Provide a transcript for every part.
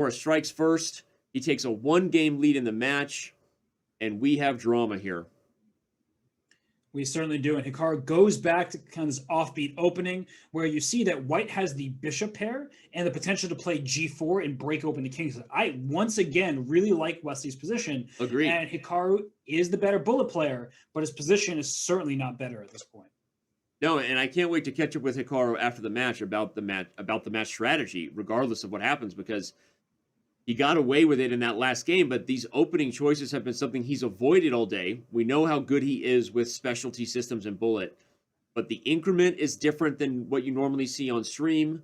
Or strikes first. He takes a 1-game lead in the match, and we have drama here. We certainly do. And Hikaru goes back to kind of this offbeat opening where you see that white has the bishop pair and the potential to play g4 and break open the king. So I, once again, really like Wesley's position. Agreed. And Hikaru is the better bullet player, but his position is certainly not better at this point. No, and I can't wait to catch up with Hikaru after the match about the match strategy, regardless of what happens, because he got away with it in that last game, but these opening choices have been something he's avoided all day. We know how good he is with specialty systems and bullet, but the increment is different than what you normally see on stream,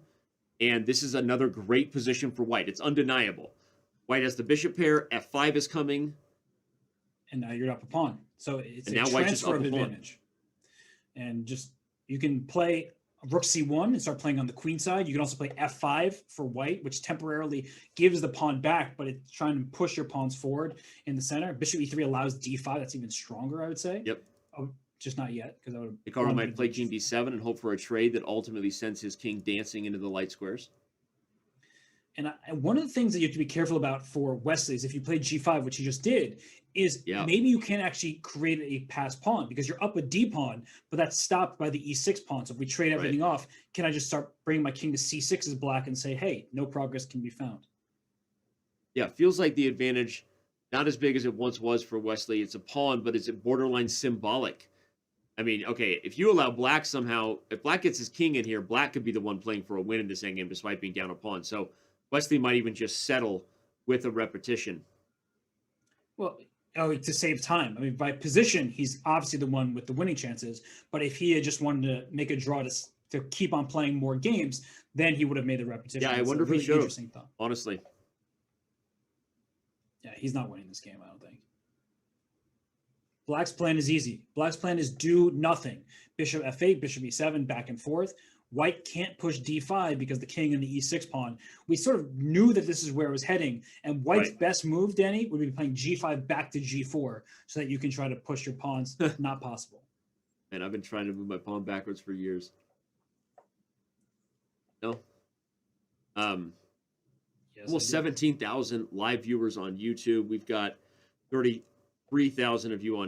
and this is another great position for white. It's undeniable. White has the bishop pair, f5 is coming. And now you're up a pawn. So it's And a now white just transfer up of a pawn. advantage. And just, you can play rook c1 and start playing on the queen side. You can also play f5 for white, which temporarily gives the pawn back, but it's trying to push your pawns forward in the center. Bishop e3 allows d5. That's even stronger, I would say. Yep. Oh, just not yet, because I would. Hikaru might play king d7 and hope for a trade that ultimately sends his king dancing into the light squares. And one of the things that you have to be careful about for Wesley is if you play g5, which he just did, is maybe you can't actually create a passed pawn because you're up a d pawn, but that's stopped by the e6 pawn. So if we trade everything off, can I just start bringing my king to c6 as black and say, hey, no progress can be found? Yeah, feels like the advantage, not as big as it once was for Wesley. It's a pawn, but it's borderline symbolic. I mean, okay, if you allow black somehow, if black gets his king in here, black could be the one playing for a win in this endgame despite being down a pawn. So Wesley might even just settle with a repetition. Well, to save time. I mean, by position, he's obviously the one with the winning chances. But if he had just wanted to make a draw to keep on playing more games, then he would have made the repetition. Yeah, I wonder if he should have, honestly. Yeah, he's not winning this game, I don't think. Black's plan is easy. Black's plan is do nothing. Bishop f8, bishop e7, back and forth. White can't push d5 because the king and the e6 pawn. We sort of knew that this is where it was heading. And white's best move, Danny, would be playing g5 back to g4 so that you can try to push your pawns. Not possible. And I've been trying to move my pawn backwards for years. No. Yes, almost 17,000 live viewers on YouTube. We've got 33,000 of you on